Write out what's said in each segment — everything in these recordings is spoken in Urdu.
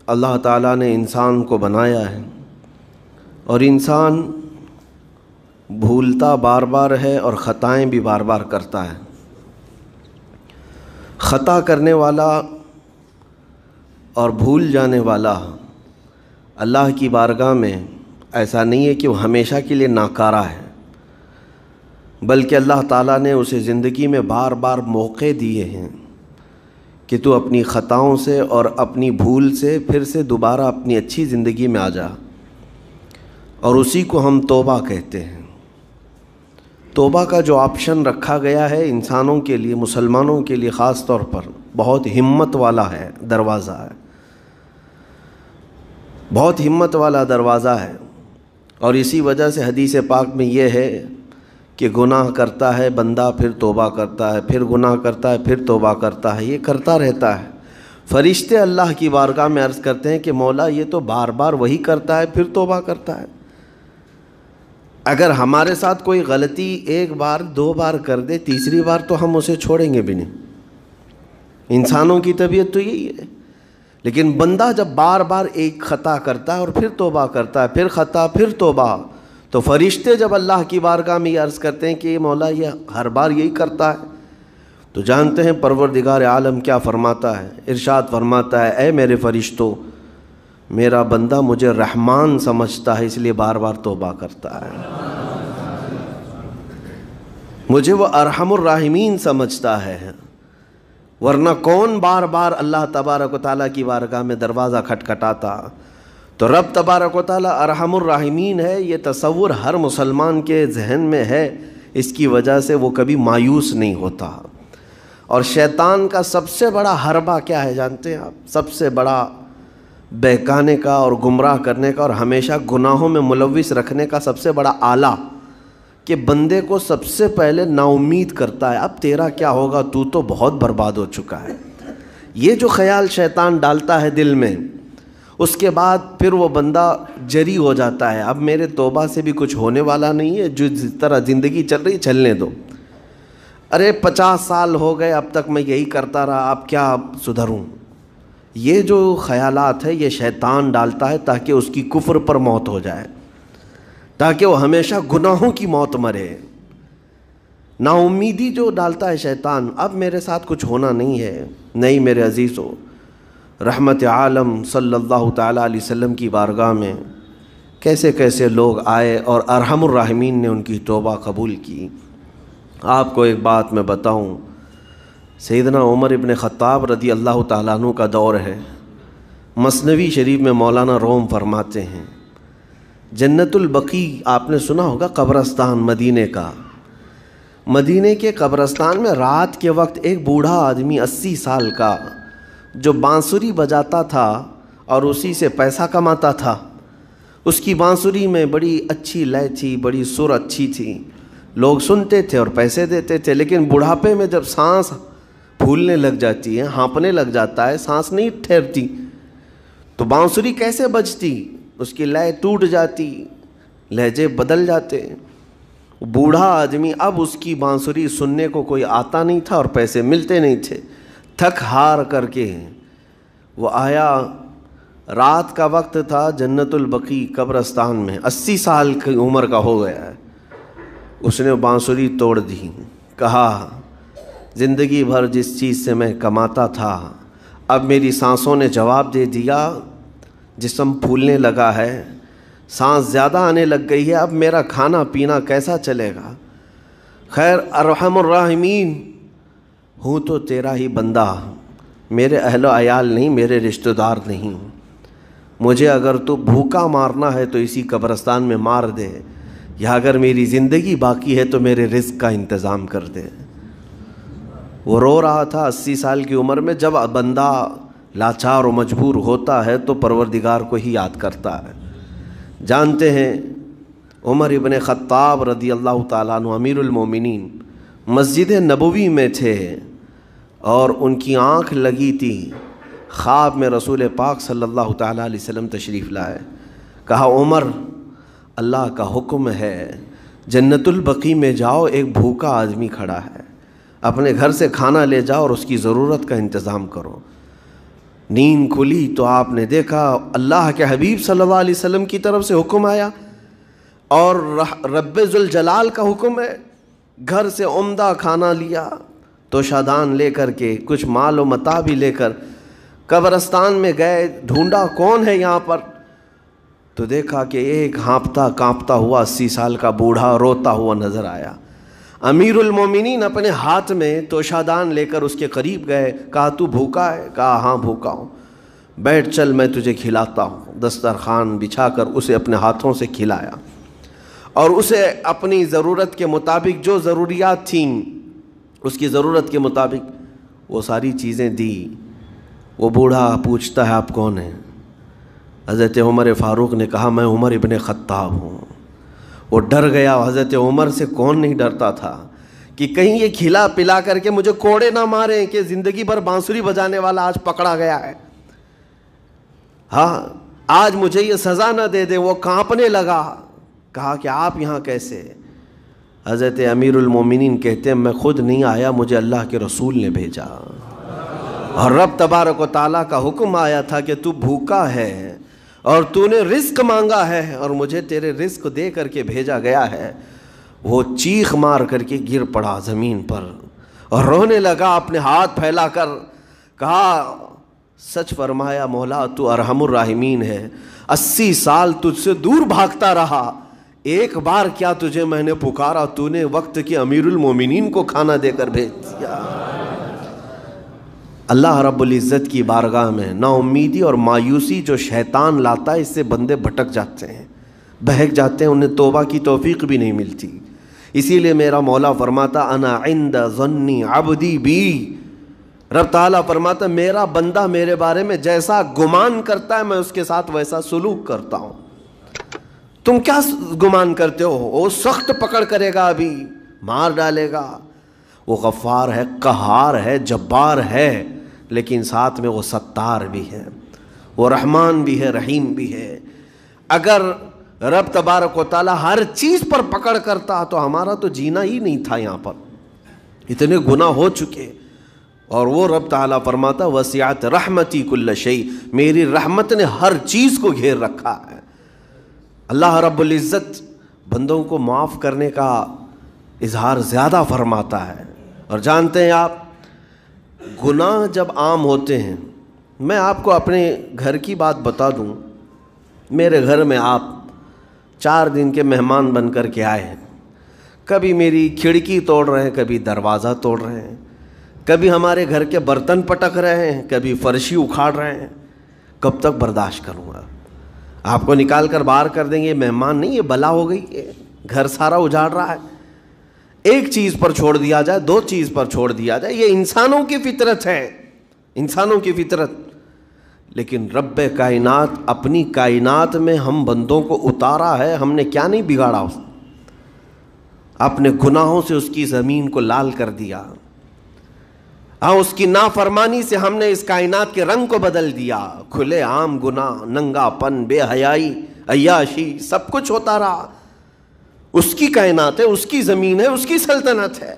اللہ تعالیٰ نے انسان کو بنایا ہے اور انسان بھولتا بار بار ہے اور خطائیں بھی بار بار کرتا ہے۔ خطا کرنے والا اور بھول جانے والا اللہ کی بارگاہ میں ایسا نہیں ہے کہ وہ ہمیشہ کے لیے ناکارہ ہے، بلکہ اللہ تعالیٰ نے اسے زندگی میں بار بار موقع دیے ہیں کہ تو اپنی خطاؤں سے اور اپنی بھول سے پھر سے دوبارہ اپنی اچھی زندگی میں آ جا، اور اسی کو ہم توبہ کہتے ہیں۔ توبہ کا جو آپشن رکھا گیا ہے انسانوں کے لیے، مسلمانوں کے لیے خاص طور پر، بہت ہمت والا ہے دروازہ ہے، بہت ہمت والا دروازہ ہے۔ اور اسی وجہ سے حدیث پاک میں یہ ہے کہ گناہ کرتا ہے بندہ، پھر توبہ کرتا ہے، پھر گناہ کرتا ہے، پھر توبہ کرتا ہے، یہ کرتا رہتا ہے۔ فرشتے اللہ کی بارگاہ میں عرض کرتے ہیں کہ مولا یہ تو بار بار وہی کرتا ہے، پھر توبہ کرتا ہے۔ اگر ہمارے ساتھ کوئی غلطی ایک بار دو بار کر دے، تیسری بار تو ہم اسے چھوڑیں گے بھی نہیں۔ انسانوں کی طبیعت تو یہی ہے، لیکن بندہ جب بار بار ایک خطا کرتا ہے اور پھر توبہ کرتا ہے، پھر خطا پھر توبہ، تو فرشتے جب اللہ کی بارگاہ میں یہ عرض کرتے ہیں کہ مولا یہ ہر بار یہی کرتا ہے، تو جانتے ہیں پروردگار عالم کیا فرماتا ہے؟ ارشاد فرماتا ہے، اے میرے فرشتوں، میرا بندہ مجھے رحمان سمجھتا ہے اس لیے بار بار توبہ کرتا ہے، مجھے وہ ارحم الراحمین سمجھتا ہے، ورنہ کون بار بار اللہ تبارک و تعالیٰ کی بارگاہ میں دروازہ کھٹکھٹاتا۔ تو رب تبارک و تعالیٰ ارحم الراحمین ہے، یہ تصور ہر مسلمان کے ذہن میں ہے، اس کی وجہ سے وہ کبھی مایوس نہیں ہوتا۔ اور شیطان کا سب سے بڑا حربہ کیا ہے جانتے ہیں آپ؟ سب سے بڑا بہکانے کا اور گمراہ کرنے کا اور ہمیشہ گناہوں میں ملوث رکھنے کا سب سے بڑا آلہ کہ بندے کو سب سے پہلے نا امید کرتا ہے، اب تیرا کیا ہوگا، تو بہت برباد ہو چکا ہے۔ یہ جو خیال شیطان ڈالتا ہے دل میں، اس کے بعد پھر وہ بندہ جری ہو جاتا ہے، اب میرے توبہ سے بھی کچھ ہونے والا نہیں ہے، جو جس طرح زندگی چل رہی چلنے دو، ارے 50 سال ہو گئے اب تک میں یہی کرتا رہا، اب کیا سدھروں۔ یہ جو خیالات ہے یہ شیطان ڈالتا ہے تاکہ اس کی کفر پر موت ہو جائے، تاکہ وہ ہمیشہ گناہوں کی موت مرے۔ نا امیدی جو ڈالتا ہے شیطان، اب میرے ساتھ کچھ ہونا نہیں ہے۔ نہیں میرے عزیزو، رحمت عالم صلی اللہ تعالیٰ علیہ وسلم کی بارگاہ میں کیسے کیسے لوگ آئے اور ارحم الراحمین نے ان کی توبہ قبول کی۔ آپ کو ایک بات میں بتاؤں، سیدنا عمر ابن خطاب رضی اللہ تعالیٰ عنہ کا دور ہے، مثنوی شریف میں مولانا روم فرماتے ہیں، جنت البقیع آپ نے سنا ہوگا، قبرستان مدینے کا، مدینے کے قبرستان میں رات کے وقت ایک بوڑھا آدمی 80 سال کا جو بانسری بجاتا تھا اور اسی سے پیسہ کماتا تھا، اس کی بانسری میں بڑی اچھی لے تھی، بڑی سر اچھی تھی، لوگ سنتے تھے اور پیسے دیتے تھے، لیکن بڑھاپے میں جب سانس پھولنے لگ جاتی ہے، ہانپنے لگ جاتا ہے، سانس نہیں ٹھہرتی، تو بانسری کیسے بجتی؟ اس کی لے ٹوٹ جاتی، لہجے بدل جاتے۔ بوڑھا آدمی، اب اس کی بانسری سننے کو کوئی آتا نہیں تھا اور پیسے ملتے نہیں تھے، تھک ہار کر کے وہ آیا، رات کا وقت تھا، جنت البقیع قبرستان میں، 80 سال کی عمر کا ہو گیا ہے، اس نے بانسری توڑ دی، کہا زندگی بھر جس چیز سے میں کماتا تھا اب میری سانسوں نے جواب دے دیا، جسم پھولنے لگا ہے، سانس زیادہ آنے لگ گئی ہے، اب میرا کھانا پینا کیسا چلے گا؟ خیر ارحم الراحمین ہوں تو تیرا ہی بندہ، میرے اہل و عیال نہیں، میرے رشتہ دار نہیں، مجھے اگر تو بھوکا مارنا ہے تو اسی قبرستان میں مار دے، یا اگر میری زندگی باقی ہے تو میرے رزق کا انتظام کر دے۔ وہ رو رہا تھا 80 سال کی عمر میں۔ جب بندہ لاچار و مجبور ہوتا ہے تو پروردگار کو ہی یاد کرتا ہے۔ جانتے ہیں عمر ابن خطاب رضی اللہ تعالیٰ عنہ امیر المومنین مسجد نبوی میں تھے اور ان کی آنکھ لگی تھی، خواب میں رسول پاک صلی اللہ تعالیٰ علیہ وسلم تشریف لائے، کہا عمر اللہ کا حکم ہے جنت البقیع میں جاؤ، ایک بھوکا آدمی کھڑا ہے، اپنے گھر سے کھانا لے جاؤ اور اس کی ضرورت کا انتظام کرو۔ نیند کھلی تو آپ نے دیکھا اللہ کے حبیب صلی اللہ علیہ وسلم کی طرف سے حکم آیا اور رب ذوالجلال کا حکم ہے. گھر سے عمدہ کھانا لیا, توشادان لے کر کے, کچھ مال و متاع بھی لے کر قبرستان میں گئے. ڈھونڈا کون ہے یہاں پر, تو دیکھا کہ ایک ہانپتا کانپتا ہوا 80 سال کا بوڑھا روتا ہوا نظر آیا. امیر المومنین اپنے ہاتھ میں توشادان لے کر اس کے قریب گئے. کہا تو بھوکا ہے؟ کہا ہاں بھوکا ہوں. بیٹھ چل میں تجھے کھلاتا ہوں. دسترخوان بچھا کر اسے اپنے ہاتھوں سے کھلایا اور اسے اپنی ضرورت کے مطابق جو ضروریات تھیں اس کی ضرورت کے مطابق وہ ساری چیزیں دی. وہ بوڑھا پوچھتا ہے آپ کون ہیں؟ حضرت عمر فاروق نے کہا میں عمر ابن خطاب ہوں. وہ ڈر گیا. حضرت عمر سے کون نہیں ڈرتا تھا کہ کہیں یہ کھلا پلا کر کے مجھے کوڑے نہ ماریں کہ زندگی بھر بانسری بجانے والا آج پکڑا گیا ہے, ہاں آج مجھے یہ سزا نہ دے دے. وہ کانپنے لگا. کہا کہ آپ یہاں کیسے؟ حضرت امیر المومنین کہتے ہیں میں خود نہیں آیا, مجھے اللہ کے رسول نے بھیجا اور رب تبارک و تعالیٰ کا حکم آیا تھا کہ تو بھوکا ہے اور تو نے رزق مانگا ہے اور مجھے تیرے رزق دے کر کے بھیجا گیا ہے. وہ چیخ مار کر کے گر پڑا زمین پر اور رونے لگا, اپنے ہاتھ پھیلا کر. کہا سچ فرمایا مولا تو ارحم الراحمین ہے. 80 سال تجھ سے دور بھاگتا رہا, ایک بار کیا تجھے میں نے پکارا, تو نے وقت کے امیر المومنین کو کھانا دے کر بھیج دیا. اللہ رب العزت کی بارگاہ میں نا امیدی اور مایوسی جو شیطان لاتا ہے اس سے بندے بھٹک جاتے ہیں, بہک جاتے ہیں, انہیں توبہ کی توفیق بھی نہیں ملتی. اسی لیے میرا مولا فرماتا انا عند ظنی عبدی بی. رب تعالیٰ فرماتا میرا بندہ میرے بارے میں جیسا گمان کرتا ہے میں اس کے ساتھ ویسا سلوک کرتا ہوں. تم کیا گمان کرتے ہو؟ وہ سخت پکڑ کرے گا, ابھی مار ڈالے گا. وہ غفار ہے, قہار ہے, جبار ہے, لیکن ساتھ میں وہ ستار بھی ہے, وہ رحمان بھی ہے, رحیم بھی ہے. اگر رب تبارک و تعالیٰ ہر چیز پر پکڑ کرتا تو ہمارا تو جینا ہی نہیں تھا. یہاں پر اتنے گناہ ہو چکے. اور وہ رب تعالیٰ فرماتا وسعت رحمتی کل شیء, میری رحمت نے ہر چیز کو گھیر رکھا ہے. اللہ رب العزت بندوں کو معاف کرنے کا اظہار زیادہ فرماتا ہے. اور جانتے ہیں آپ گناہ جب عام ہوتے ہیں, میں آپ کو اپنے گھر کی بات بتا دوں. میرے گھر میں آپ 4 دن کے مہمان بن کر کے آئے ہیں. کبھی میری کھڑکی توڑ رہے ہیں, کبھی دروازہ توڑ رہے ہیں, کبھی ہمارے گھر کے برتن پٹک رہے ہیں, کبھی فرشی اکھاڑ رہے ہیں. کب تک برداشت کروں گا؟ آپ کو نکال کر باہر کر دیں گے. مہمان نہیں, یہ بلا ہو گئی ہے, گھر سارا اجاڑ رہا ہے. ایک چیز پر چھوڑ دیا جائے, 2 چیز پر چھوڑ دیا جائے, یہ انسانوں کی فطرت ہے, انسانوں کی فطرت. لیکن رب کائنات اپنی کائنات میں ہم بندوں کو اتارا ہے, ہم نے کیا نہیں بگاڑا اس, اپنے گناہوں سے اس کی زمین کو لال کر دیا. ہاں اس کی نافرمانی سے ہم نے اس کائنات کے رنگ کو بدل دیا. کھلے عام گناہ, ننگا پن, بے حیائی, عیاشی, سب کچھ ہوتا رہا. اس کی کائنات ہے, اس کی زمین ہے, اس کی سلطنت ہے.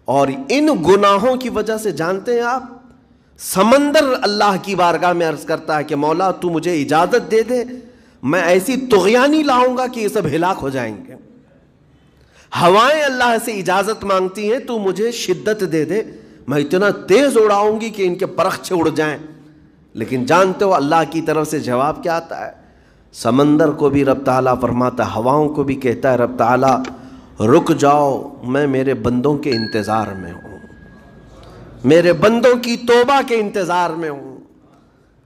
اور ان گناہوں کی وجہ سے جانتے ہیں آپ سمندر اللہ کی بارگاہ میں عرض کرتا ہے کہ مولا تو مجھے اجازت دے دے, میں ایسی طغیانی لاؤں گا کہ یہ سب ہلاک ہو جائیں گے. ہوائیں اللہ سے اجازت مانگتی ہیں تو مجھے شدت دے دے, میں اتنا تیز اڑاؤں گی کہ ان کے پرخچے اڑ جائیں. لیکن جانتے ہو اللہ کی طرف سے جواب کیا آتا ہے؟ سمندر کو بھی رب تعالیٰ فرماتا ہے, ہواؤں کو بھی کہتا ہے رب تعالیٰ رک جاؤ, میں میرے بندوں کے انتظار میں ہوں, میرے بندوں کی توبہ کے انتظار میں ہوں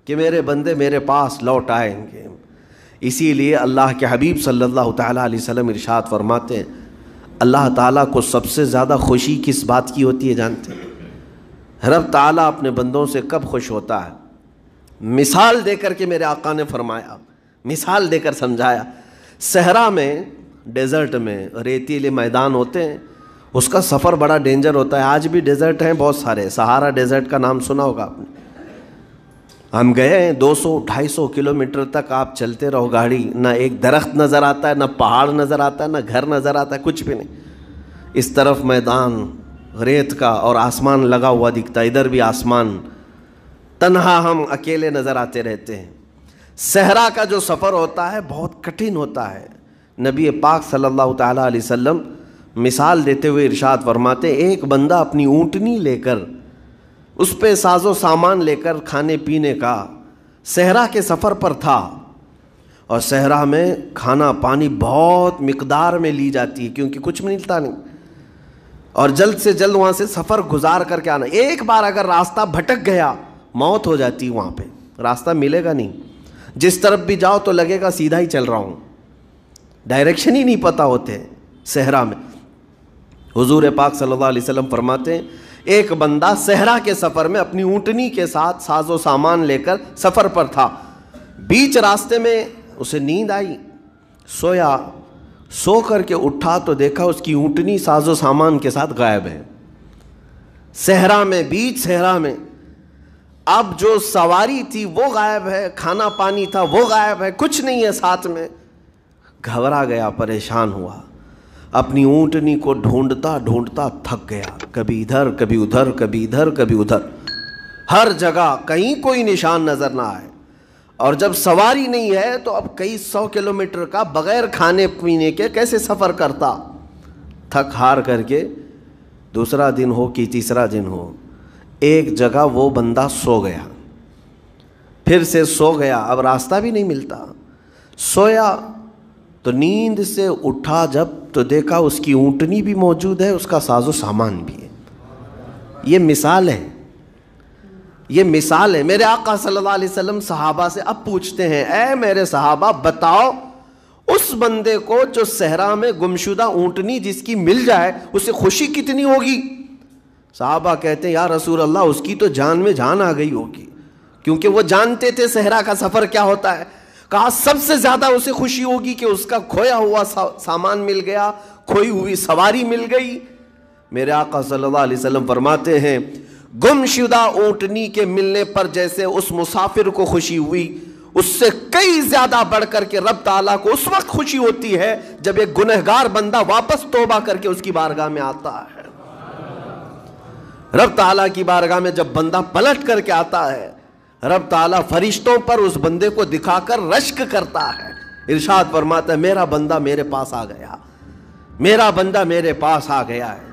کہ میرے بندے میرے پاس لوٹ آئیں گے. اسی لیے اللہ کے حبیب صلی اللہ تعالیٰ علیہ وسلم ارشاد فرماتے ہیں اللہ تعالیٰ کو سب سے زیادہ خوشی کس بات کی ہوتی ہے جانتے ہیں؟ رب تعالیٰ اپنے بندوں سے کب خوش ہوتا ہے؟ مثال دے کر کے میرے آقا نے فرمایا, مثال دے کر سمجھایا. صحرا میں, ڈیزرٹ میں ریتیلے میدان ہوتے ہیں, اس کا سفر بڑا ڈینجر ہوتا ہے. آج بھی ڈیزرٹ ہیں بہت سارے, سہارا ڈیزرٹ کا نام سنا ہوگا آپ نے. ہم گئے ہیں 200-250 کلومیٹر تک آپ چلتے رہو گاڑی, نہ ایک درخت نظر آتا ہے, نہ پہاڑ نظر آتا ہے, نہ گھر نظر آتا ہے, کچھ بھی نہیں. اس طرف میدان ریت کا اور آسمان لگا ہوا دکھتا ہے, ادھر بھی آسمان, تنہا ہم اکیلے نظر آتے رہتے ہیں۔ صحرا کا جو سفر ہوتا ہے بہت کٹھن ہوتا ہے۔ نبی پاک صلی اللہ تعالیٰ علیہ وسلم مثال دیتے ہوئے ارشاد فرماتے، ایک بندہ اپنی اونٹنی لے کر، اس پہ ساز و سامان لے کر کھانے پینے کا صحرا کے سفر پر تھا، اور صحرا میں کھانا پانی بہت مقدار میں لی جاتی ہے کیونکہ کچھ ملتا نہیں، اور جلد سے جلد وہاں سے سفر گزار کر کے آنا۔ ایک بار اگر راستہ بھٹک گیا موت ہو جاتی ہے، وہاں پہ راستہ ملے گا نہیں، جس طرف بھی جاؤ تو لگے گا سیدھا ہی چل رہا ہوں، ڈائریکشن ہی نہیں پتہ ہوتے صحرا میں۔ حضور پاک صلی اللہ علیہ وسلم فرماتے ہیں ایک بندہ صحرا کے سفر میں اپنی اونٹنی کے ساتھ ساز و سامان لے کر سفر پر تھا، بیچ راستے میں اسے نیند آئی، سویا، سو کر کے اٹھا تو دیکھا اس کی اونٹنی ساز و سامان کے ساتھ غائب ہے، صحرا میں، بیچ صحرا میں۔ اب جو سواری تھی وہ غائب ہے، کھانا پانی تھا وہ غائب ہے، کچھ نہیں ہے ساتھ میں۔ گھبرا گیا، پریشان ہوا، اپنی اونٹنی کو ڈھونڈتا ڈھونڈتا تھک گیا، کبھی ادھر کبھی ادھر، کبھی ادھر کبھی ادھر، ہر جگہ کہیں کوئی نشان نظر نہ آئے۔ اور جب سواری نہیں ہے تو اب کئی 100 کلومیٹر کا بغیر کھانے پینے کے کیسے سفر کرتا؟ تھک ہار کر کے دوسرا دن ہو کہ تیسرا دن ہو، ایک جگہ وہ بندہ سو گیا، پھر سے سو گیا، اب راستہ بھی نہیں ملتا۔ سویا تو نیند سے اٹھا جب تو دیکھا اس کی اونٹنی بھی موجود ہے، اس کا ساز و سامان بھی ہے۔ یہ مثال ہے، یہ مثال ہے۔ میرے آقا صلی اللہ علیہ وسلم صحابہ سے اب پوچھتے ہیں، اے میرے صحابہ بتاؤ اس بندے کو جو صحرا میں گمشدہ اونٹنی جس کی مل جائے اسے خوشی کتنی ہوگی؟ صحابہ کہتے ہیں یا رسول اللہ اس کی تو جان میں جان آ گئی ہوگی، کیونکہ وہ جانتے تھے صحرا کا سفر کیا ہوتا ہے۔ کہا سب سے زیادہ اسے خوشی ہوگی کہ اس کا کھویا ہوا سامان مل گیا، کھوئی ہوئی سواری مل گئی۔ میرے آقا صلی اللہ علیہ وسلم فرماتے ہیں گم شدہ اونٹنی کے ملنے پر جیسے اس مسافر کو خوشی ہوئی، اس سے کئی زیادہ بڑھ کر کے رب تعالیٰ کو اس وقت خوشی ہوتی ہے جب ایک گنہگار بندہ واپس توبہ کر کے اس کی بارگاہ میں آتا ہے۔ رب تعالیٰ کی بارگاہ میں جب بندہ پلٹ کر کے آتا ہے، رب تعالیٰ فرشتوں پر اس بندے کو دکھا کر رشک کرتا ہے، ارشاد فرماتا ہے میرا بندہ میرے پاس آ گیا، میرا بندہ میرے پاس آ گیا ہے۔